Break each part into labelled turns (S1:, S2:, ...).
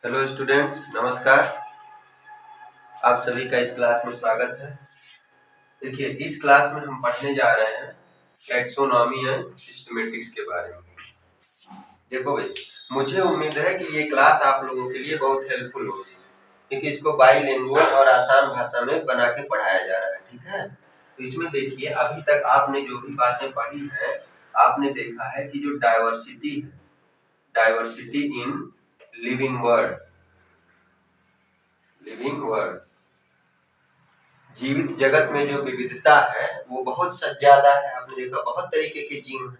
S1: Hello students, नमस्कार। आप सभी का इस क्लास में स्वागत है। देखिए, इस क्लास में हम पढ़ने जा रहे हैं टैक्सोनॉमी एंड सिस्टमेटिक्स के बारे में। देखो भाई, मुझे उम्मीद है कि ये क्लास आप लोगों के लिए बहुत हेल्पफुल होगी, क्योंकि इसको बाइलिंगुअल और आसान भाषा में बना के पढ़ाया जा रहा है। ठीक है, तो इसमें देखिए, अभी तक आपने जो भी बातें पढ़ी है, आपने देखा है कि जो डाइवर्सिटी है, डाइवर्सिटी इन लिविंग वर्ल्ड, जीवित जगत में जो विविधता है वो बहुत ज्यादा है। आपने देखा बहुत तरीके के जीव हैं।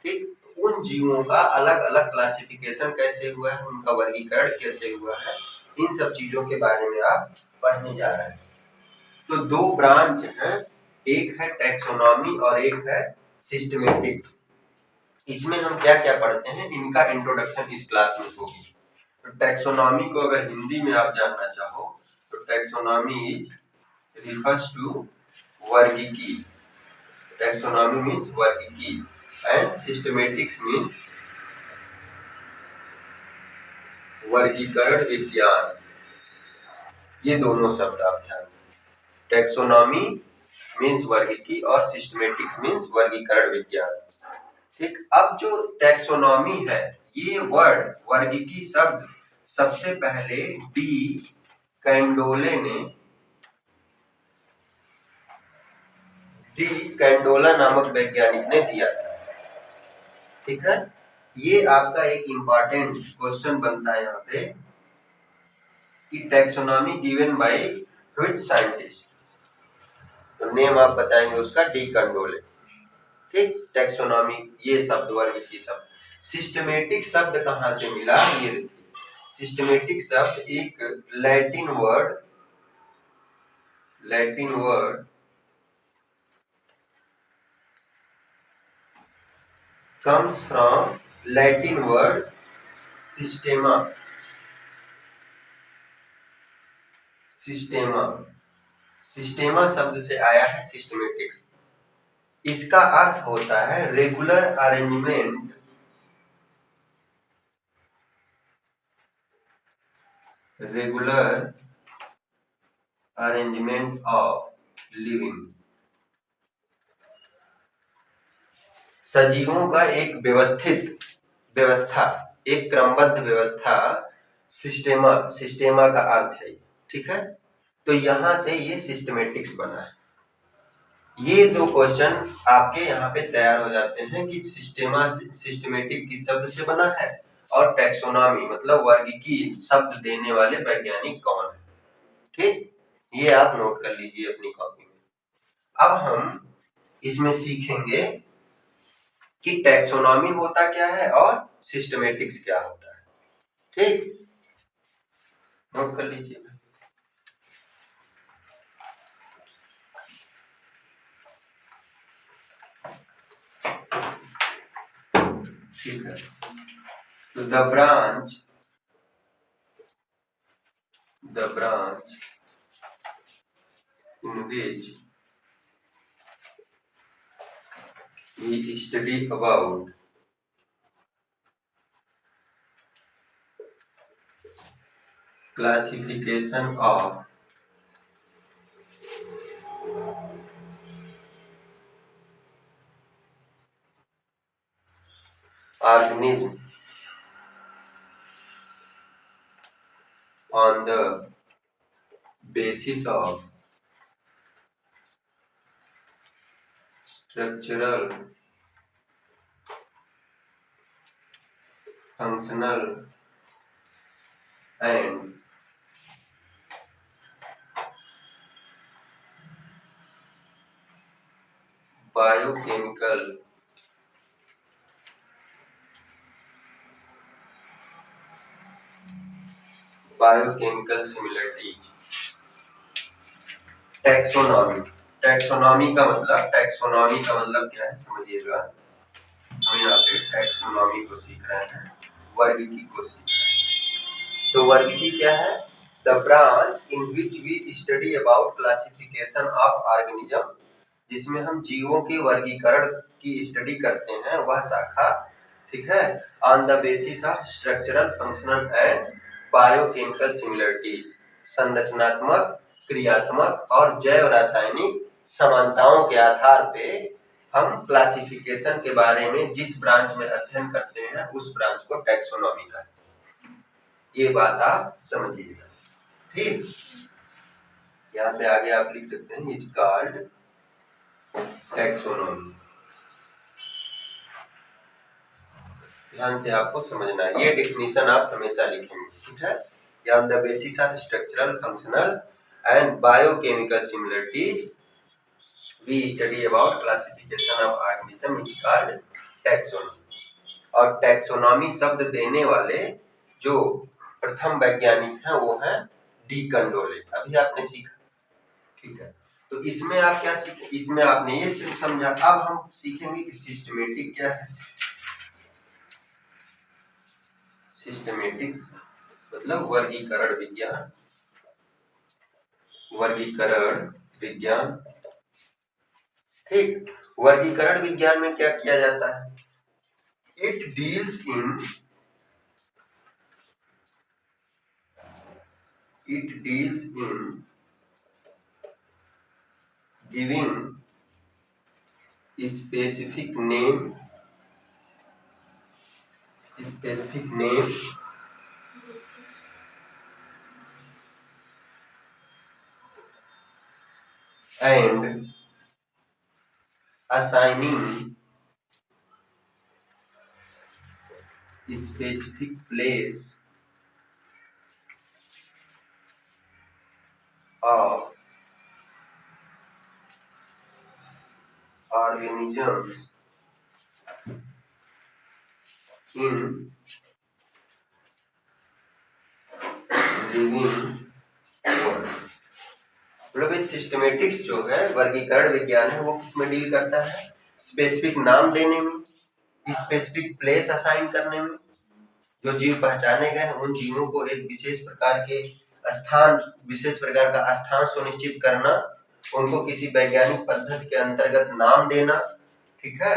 S1: ठीक, उन जीवों का अलग अलग क्लासिफिकेशन कैसे हुआ है, उनका वर्गीकरण कैसे हुआ है, इन सब चीजों के बारे में आप पढ़ने जा रहे हैं। तो दो ब्रांच हैं, एक है टैक्सोनॉमी और एक है सिस्टमेटिक्स। इसमें हम क्या क्या पढ़ते हैं, इनका इंट्रोडक्शन इस क्लास में होगी। तो टैक्सोनॉमी को अगर हिंदी में आप जानना चाहो तो taxonomy is refers to वर्गीकी। Taxonomy means वर्गीकी and systematics means वर्गीकरण विज्ञान। ये दोनों शब्द आप ध्यान दें। टैक्सोनॉमी मीन्स वर्गीकी और सिस्टमेटिक्स मीन्स वर्गीकरण विज्ञान। ठीक, अब जो टैक्सोनॉमी है, ये वर्ड वर्गीकी शब्द सबसे पहले डी कैंडोला नामक वैज्ञानिक ने दिया था। ठीक है, ये आपका एक इंपॉर्टेंट क्वेश्चन बनता है यहाँ पे कि taxonomy given by which scientist. तो नेम आप बताएंगे उसका, डी कैंडोले। ठीक, टैक्सोनॉमी ये शब्द वर्गीकी शब्द। सिस्टमेटिक शब्द कहाँ से मिला, ये देखिए। सिस्टमेटिक शब्द एक Latin word comes from Latin word systema। सिस्टेमा शब्द से आया है सिस्टमेटिक्स। इसका अर्थ होता है रेगुलर अरेंजमेंट ऑफ लिविंग। सजीवों का एक व्यवस्थित व्यवस्था, एक क्रमबद्ध व्यवस्था, सिस्टेमा का अर्थ है। ठीक है, तो यहां से ये सिस्टमेटिक्स बना है। ये दो क्वेश्चन आपके यहाँ पे तैयार हो जाते हैं कि सिस्टमेटिक किस शब्द से बना है और टैक्सोनॉमी मतलब वर्गीकी शब्द देने वाले वैज्ञानिक कौन है। ठीक, ये आप नोट कर लीजिए अपनी कॉपी में। अब हम इसमें सीखेंगे कि टैक्सोनॉमी होता क्या है और सिस्टमेटिक्स क्या होता है। ठीक, नोट कर लीजिए। ठीक है, तो the branch in which we study about classification of organism on the basis of structural, functional and biochemical similarities। Taxonomy का मतलब क्या है समझिएगा। हम यहाँ पे टैक्सोनॉमी को सीख रहे हैं, वर्गीकी को सीख रहे हैं। तो वर्गीकी क्या है? The branch in which we study about classification of organism, जिसमें हम जीवों के वर्गीकरण की स्टडी करते हैं, वह शाखा। ठीक है, on the basis of structural, functional and biochemical similarity, संरचनात्मक, क्रियात्मक और जैव रासायनिक समानताओं के आधार पे हम क्लासिफिकेशन के बारे में जिस ब्रांच में अध्ययन करते हैं उस ब्रांच को टैक्सोनॉमी कहते हैं। ये बात आप समझिएगा, ठीक। यहाँ पे आगे आप लिख सकते हैं इज कॉल्ड टैक्सोनॉमी। ध्यान से आपको समझना है, ये डेफिनेशन आप हमेशा लिखेंगे, ठीक है। या the basis of structural, functional and biochemical similarities we study about classification of organism is called taxonomy. और टैक्सोनॉमी शब्द देने वाले जो प्रथम वैज्ञानिक हैं वो हैं डी कंडोले, अभी आपने सीखा, ठीक है। तो इसमें आप क्या सीखे, इसमें आपने ये सिर्फ समझा। अब हम सीखेंगे कि सिस्टमेटिक क्या है। सिस्टमेटिक्स मतलब वर्गीकरण विज्ञान, वर्गीकरण विज्ञान, ठीक। वर्गीकरण विज्ञान में क्या किया जाता है, it deals in giving specific name and assigning specific place of organisms in living world। मतलब ये सिस्टमेटिक्स जो है वर्गीकरण विज्ञान है वो किसमें डील करता है, स्पेसिफिक नाम देने में, स्पेसिफिक प्लेस असाइन करने में, जो जीव पहचाने गए हैं उन जीवों को एक विशेष प्रकार के स्थान, विशेष प्रकार का स्थान सुनिश्चित करना, उनको किसी वैज्ञानिक पद्धति के अंतर्गत नाम देना, ठीक है।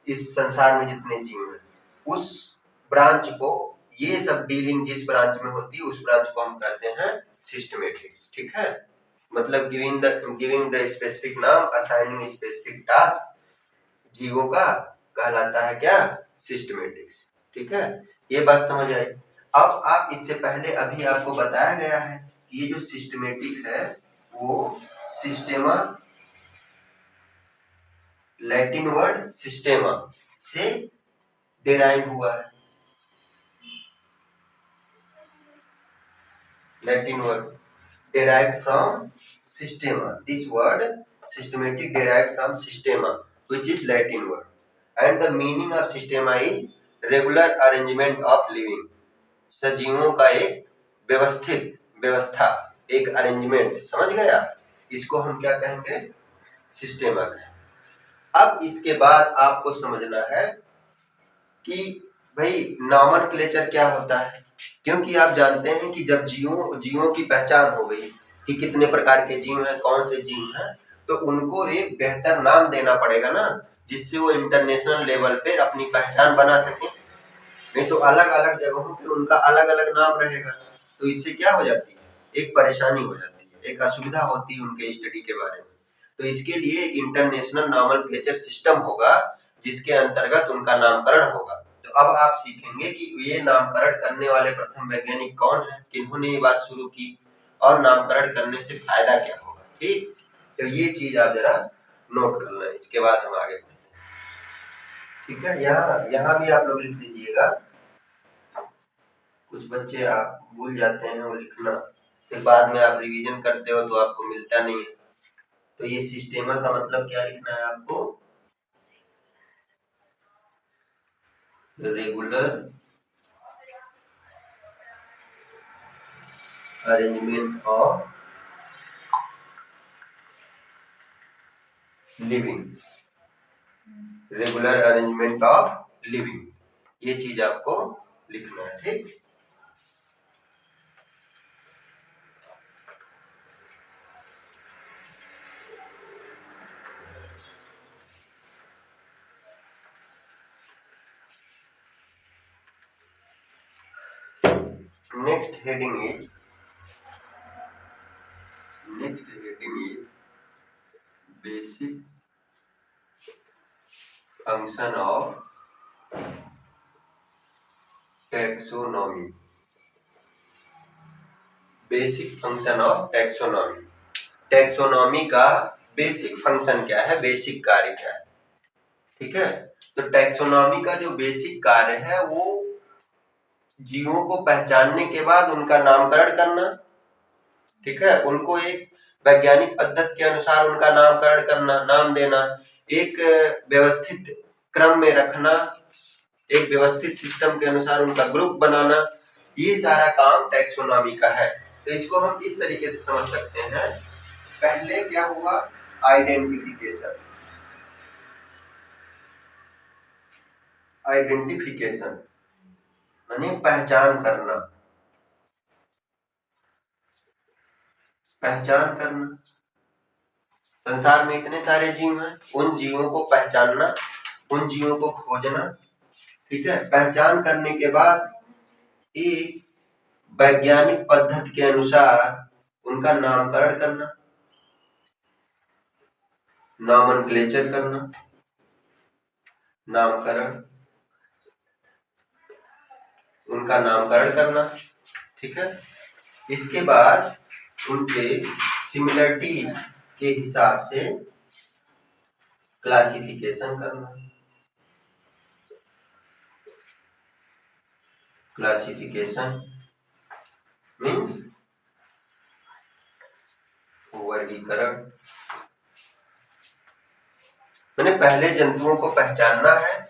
S1: इस संसार में जितने जीव हैं उस ब्रांच को, ये सब डीलिंग जिस ब्रांच में होती है उस ब्रांच को हम कहते हैं सिस्टमेटिक्स, ठीक है। मतलब गिविंग द स्पेसिफिक नाम, असाइनिंग स्पेसिफिक टास्क, जीवों का कहलाता है क्या, सिस्टमेटिक्स, ठीक है। ये बात समझ आई। अब आप इससे पहले अभी आपको बताया गया है कि ये जो सिस्टमेटिक है वो सिस्टेमा, लैटिन वर्ड सिस्टेमा से डिराइव हुआ है, Latin word derived from systema, this word systematic derived from systema which is Latin word, and the meaning of systema is regular arrangement of living, सजीवों का एक व्यवस्थित व्यवस्था, एक अरेंजमेंट, समझ गया, इसको हम क्या कहेंगे, सिस्टेमा कहेंगे। अब इसके बाद आपको समझना है कि भाई नॉमेनक्लेचर क्या होता है, क्योंकि आप जानते हैं कि जब जीवों की पहचान हो गई कि कितने प्रकार के जीव हैं, कौन से जीव हैं, तो उनको एक बेहतर नाम देना पड़ेगा ना, जिससे वो इंटरनेशनल लेवल पे अपनी पहचान बना सके। नहीं तो अलग अलग जगहों पे उनका अलग अलग नाम रहेगा, तो इससे क्या हो जाती है, एक परेशानी हो जाती है, एक असुविधा होती है उनके स्टडी के बारे में। तो इसके लिए एक इंटरनेशनल नॉमेनक्लेचर सिस्टम होगा जिसके अंतर्गत उनका नामकरण होगा। तो अब आप सीखेंगे कि ये नामकरण करने वाले प्रथम वैज्ञानिक कौन है, किन्होंने ये बात शुरू की और नामकरण करने से फायदा क्या होगा, ठीक। तो ये चीज आप जरा नोट कर लें, इसके बाद हम आगे बढ़ते हैं, ठीक है। यहाँ भी आप लोग लिख लीजिएगा, कुछ बच्चे आप भूल जाते हैं वो लिखना, फिर बाद में आप रिवीजन करते हो तो आपको मिलता नहीं है। तो ये सिस्टेमा का मतलब क्या लिखना है आपको, regular arrangement of living, regular arrangement of living, ये चीज आपको लिखना है, ठीक। Next heading is basic function of taxonomy. Basic function of taxonomy. Taxonomy का बेसिक फंक्शन क्या है, बेसिक कार्य क्या है, ठीक है। तो टैक्सोनॉमी का जो बेसिक कार्य है वो जीवों को पहचानने के बाद उनका नामकरण करना, ठीक है, उनको एक वैज्ञानिक पद्धति के अनुसार उनका नामकरण करना, नाम देना, एक व्यवस्थित क्रम में रखना, एक व्यवस्थित सिस्टम के अनुसार उनका ग्रुप बनाना, ये सारा काम टैक्सोनॉमी का है। तो इसको हम इस तरीके से समझ सकते हैं। पहले क्या हुआ, आइडेंटिफिकेशन। आइडेंटिफिकेशन माने पहचान करना, पहचान करना। संसार में इतने सारे जीव हैं, उन जीवों को पहचानना, उन जीवों को खोजना, ठीक है। पहचान करने के बाद एक वैज्ञानिक पद्धति के अनुसार उनका नामकरण करना, नॉमेनक्लेचर करना, नामकरण, उनका नामकरण करना, ठीक है। इसके बाद उनके सिमिलरिटी के हिसाब से क्लासिफिकेशन करना। क्लासिफिकेशन मीन्स वर्गीकरण। मैंने पहले जंतुओं को पहचानना है,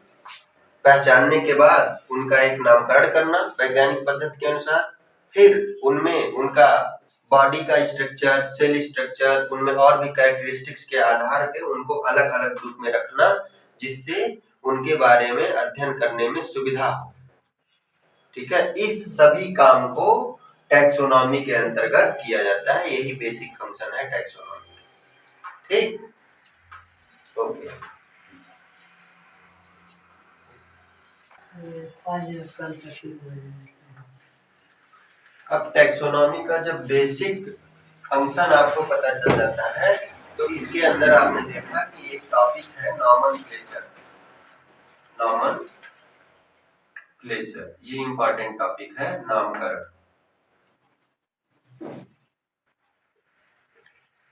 S1: पहचानने के बाद उनका एक नामकरण करना वैज्ञानिक पद्धति के अनुसार, फिर उनमें उनका बॉडी का स्ट्रक्चर, सेल स्ट्रक्चर, उनमें और भी कैरेक्टरिस्टिक्स के आधार पे उनको अलग अलग ग्रुप में रखना, जिससे उनके बारे में अध्ययन करने में सुविधा हो, ठीक है। इस सभी काम को टैक्सोनॉमी के अंतर्गत किया जाता है, यही बेसिक फंक्शन है टैक्सोनॉमी, ठीक, ओके। अब टैक्सोनॉमी का जब बेसिक फंक्शन आपको पता चल जाता है तो इसके अंदर आपने देखा कि एक टॉपिक है नॉमेनक्लेचर। नॉमेनक्लेचर ये इंपॉर्टेंट टॉपिक है, नामकरण।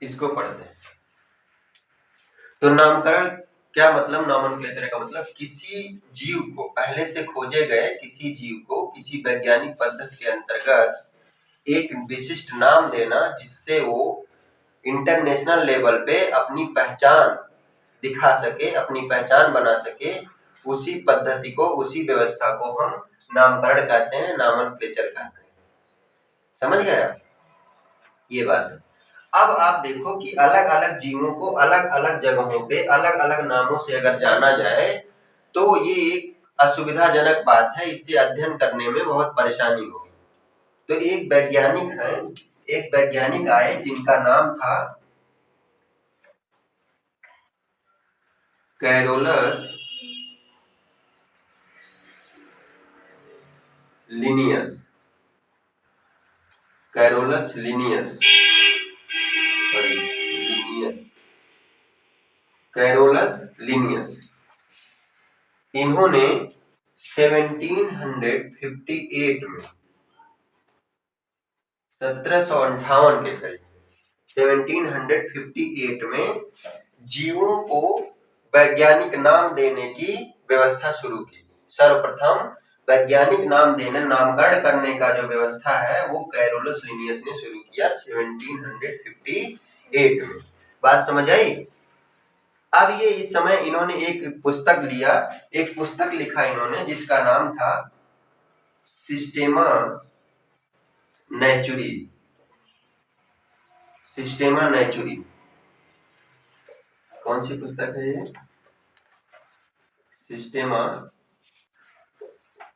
S1: इसको पढ़ते हैं। तो नामकरण क्या मतलब, नॉमेनक्लेचर का मतलब किसी जीव को, पहले से खोजे गए किसी जीव को किसी वैज्ञानिक पद्धति के अंतर्गत एक विशिष्ट नाम देना, जिससे वो इंटरनेशनल लेवल पे अपनी पहचान दिखा सके, अपनी पहचान बना सके। उसी पद्धति को, उसी व्यवस्था को हम नामकरण कहते हैं, नॉमेनक्लेचर कहते हैं। समझ गए आप ये बात। अब आप देखो कि अलग अलग जीवों को अलग अलग जगहों पे अलग अलग नामों से अगर जाना जाए तो ये एक असुविधाजनक बात है, इससे अध्ययन करने में बहुत परेशानी होगी। तो एक वैज्ञानिक आए जिनका नाम था Carolus Linnaeus. Carolus Linnaeus, Carolus Linnaeus. इन्होंने 1758 में, 1758 के करीब, 1758 में जीवों को वैज्ञानिक नाम देने की व्यवस्था शुरू की। सर्वप्रथम वैज्ञानिक नाम देने, नामकरण करने का जो व्यवस्था है वो कैरोलस लिनियस ने शुरू किया 1758 में। बात समझ आई। अब ये इस समय इन्होंने एक पुस्तक लिया, एक पुस्तक लिखा इन्होंने जिसका नाम था सिस्टेमा नेचुरी। सिस्टेमा नेचुरी कौन सी पुस्तक है ये? सिस्टेमा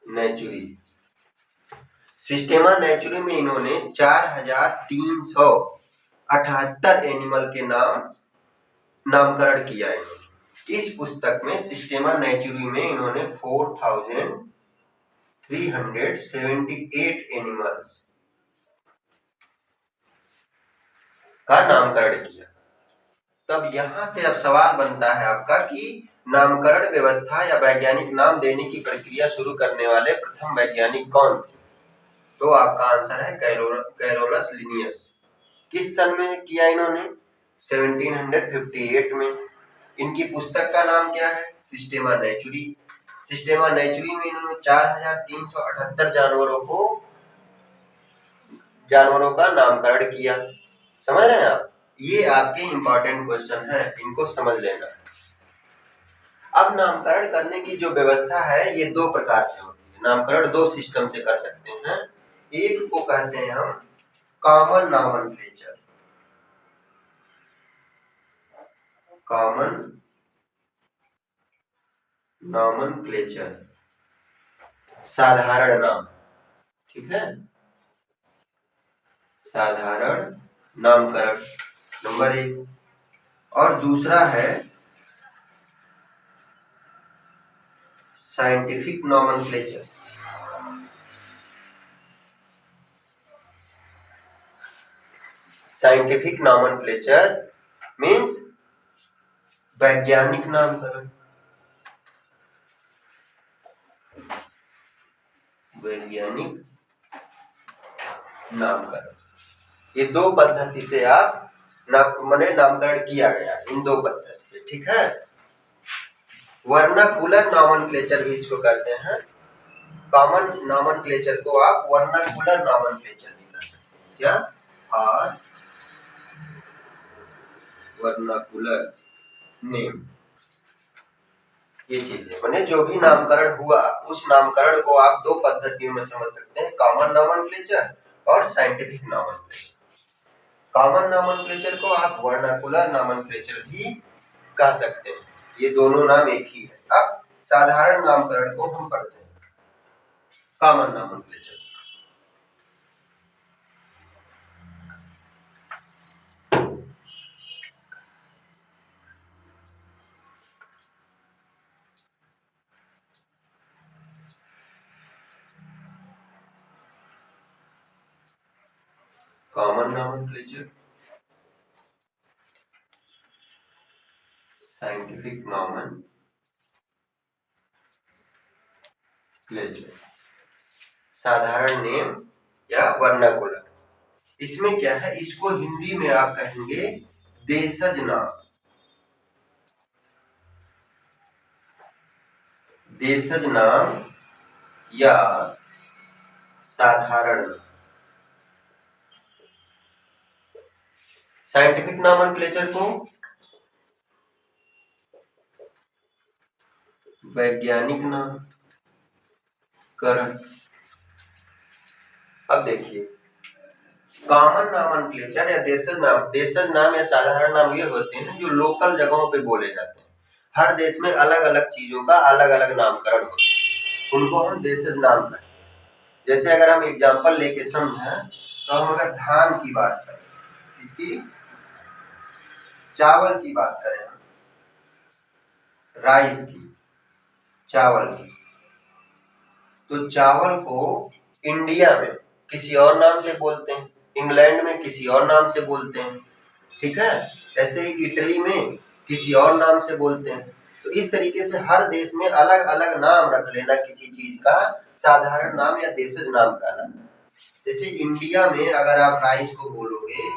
S1: नेचुरी। सिस्टेमा नेचुरी में इन्होंने 4378 एनिमल के नामकरण किया है। इस पुस्तक में सिस्टेमा नेचुरी में इन्होंने 378 एनिमल्स का नामकरण किया। तब यहां से अब सवाल बनता है आपका कि नामकरण व्यवस्था या वैज्ञानिक नाम देने की प्रक्रिया शुरू करने वाले प्रथम वैज्ञानिक कौन थे? तो आपका आंसर है कैरोलस लिनियस। किस सन में किया इन्होंने? 1758 में। इनकी पुस्तक का नाम क्या है? सिस्टेमा नेचुरी। सिस्टेमा नेचुरी में इन्होंने 4378 जानवरों का नामकरण किया। समझ रहे हैं आप? ये आपके इंपॉर्टेंट क्वेश्चन है, इनको समझ लेना है। अब नामकरण करने की जो व्यवस्था है ये दो प्रकार से होती है। नामकरण दो सिस्टम से कर सकते हैं। एक को कहते हैं हम कॉमन नॉमेनक्लेचर। कॉमन नॉमेनक्लेचर, साधारण नाम। ठीक है, साधारण नामकरण नंबर एक। और दूसरा है scientific nomenclature. Scientific nomenclature means वैज्ञानिक नामकरण। वैज्ञानिक नामकरण, ये दो पद्धति से आप नामकरण किया गया, इन दो पद्धति से। ठीक है, वर्नाकुलर नॉमेनक्लेचर भी इसको कहते हैं। कॉमन नॉमेनक्लेचर को आप वर्नाकुलर नॉमेनक्लेचर भी कह सकते हैं। क्या? और वर्नाकुलर नेम, ये चीज है। मैंने जो भी नामकरण हुआ उस नामकरण को आप दो पद्धतियों में समझ सकते हैं, कॉमन नॉमेनक्लेचर और साइंटिफिक नॉमेनक्लेचर। कॉमन नॉमेनक्लेचर को आप वर्नाकुलर नॉमेनक्लेचर भी कह सकते हैं, ये दोनों नाम एक ही है। अब साधारण नामकरण को हम पढ़ते हैं, common nomenclature. Common nomenclature, scientific nomenclature, साधारण नेम या वर्नाकुलर। इसमें क्या है, इसको हिंदी में आप कहेंगे देशज नाम। देशज नाम या साधारण नाम। साइंटिफिक नॉमेनक्लेचर को वैज्ञानिक नामकरण। अब देखिए, कॉमन नॉमेनक्लेचर या देशज नाम या साधारण नाम ये होते हैं जो लोकल जगहों पे बोले जाते हैं। हर देश में अलग अलग चीजों का अलग अलग नामकरण होता है, उनको हम देशज नाम कहते हैं। जैसे अगर हम एग्जांपल लेके समझें तो हम अगर धान की बात करें, इसकी चावल की बात करें, हम राइस की, चावल की, तो चावल को इंडिया में किसी और नाम से बोलते हैं, इंग्लैंड में किसी और नाम से बोलते हैं। ठीक है, ऐसे ही इटली में किसी और नाम से बोलते हैं। तो इस तरीके से हर देश में अलग अलग नाम रख लेना किसी चीज का साधारण नाम या देशज नाम का नाम। जैसे इंडिया में अगर आप राइस को बोलोगे,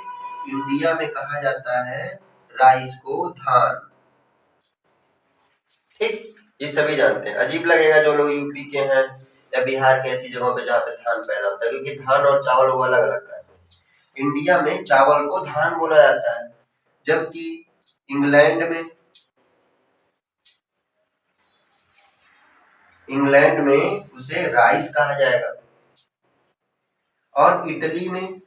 S1: इंडिया में कहा जाता है राइस को धान। ठीक, ये सभी जानते हैं। अजीब लगेगा जो लोग यूपी के हैं या बिहार के ऐसी जगहों पे जहाँ पे धान पैदा होता है, क्योंकि धान और चावल वो अलग अलग है। इंडिया में चावल को धान बोला जाता है, जबकि इंग्लैंड में उसे राइस कहा जाएगा और इटली में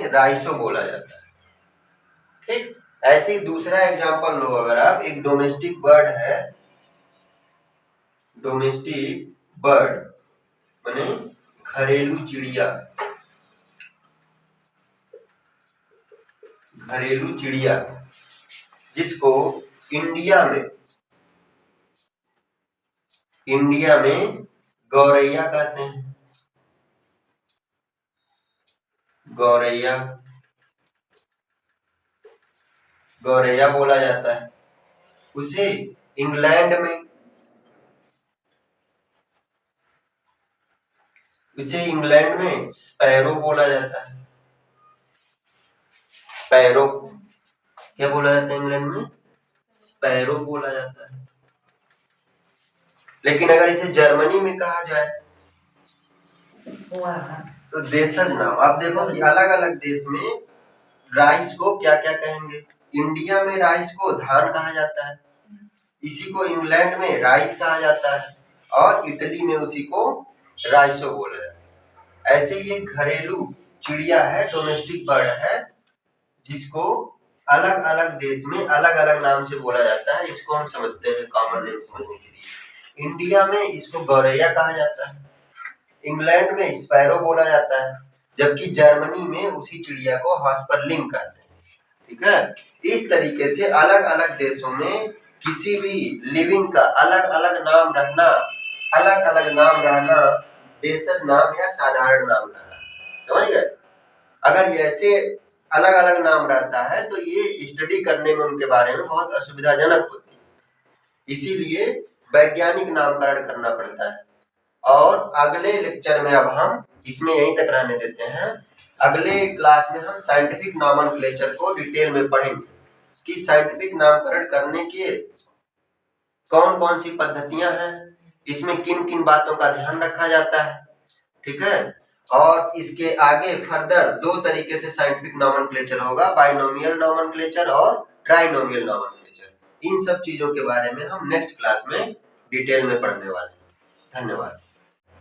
S1: राइसो बोला जाता है। ठीक, ऐसे ही दूसरा एग्जांपल लो, अगर आप, एक डोमेस्टिक बर्ड है, डोमेस्टिक बर्ड माने घरेलू चिड़िया, घरेलू चिड़िया जिसको इंडिया में इंडिया में गौरैया कहते हैं, गौरैया, गौरैया बोला जाता है। उसे इंग्लैंड में, उसे इंग्लैंड में स्पैरो बोला जाता है। स्पैरो क्या बोला जाता है इंग्लैंड में? स्पैरो बोला जाता है। लेकिन अगर इसे जर्मनी में कहा जाए तो देशज नाम, आप देखो कि अलग अलग देश में राइस को क्या क्या कहेंगे। इंडिया में राइस को धान कहा जाता है, इसी को इंग्लैंड में राइस कहा जाता है, और इटली में उसी को राइसो बोला जाता है। ऐसे ही एक घरेलू चिड़िया है, डोमेस्टिक बर्ड है, जिसको अलग अलग देश में अलग अलग नाम से बोला जाता है। इसको हम समझते हैं कॉमन नेम समझने के लिए। इंडिया में इसको गौरैया कहा जाता है, इंग्लैंड में स्पैरो बोला जाता है, जबकि जर्मनी में उसी चिड़िया को हॉस्परलिंग कहते हैं। ठीक है, इस तरीके से अलग अलग देशों में किसी भी लिविंग का अलग अलग नाम रहना, अलग अलग नाम रहना, देशज नाम या साधारण नाम रहना, समझ गए। अगर ये ऐसे अलग अलग नाम रहता है तो ये स्टडी करने में उनके बारे में बहुत असुविधाजनक होती है, इसीलिए वैज्ञानिक नामकरण करना पड़ता है। और अगले लेक्चर में अब हम इसमें यहीं तक रहने देते हैं। अगले क्लास में हम साइंटिफिक नॉमेनक्लेचर को डिटेल में पढ़ेंगे कि साइंटिफिक नामकरण करने के कौन कौन सी पद्धतियां हैं, इसमें किन किन बातों का ध्यान रखा जाता है। ठीक है, और इसके आगे फर्दर दो तरीके से साइंटिफिक नॉमेनक्लेचर होगा, बाइनोमियल नॉमेनक्लेचर और ट्राइनोमियल नॉमेनक्लेचर। इन सब चीजों के बारे में हम नेक्स्ट क्लास में डिटेल में पढ़ने वाले हैं। धन्यवाद।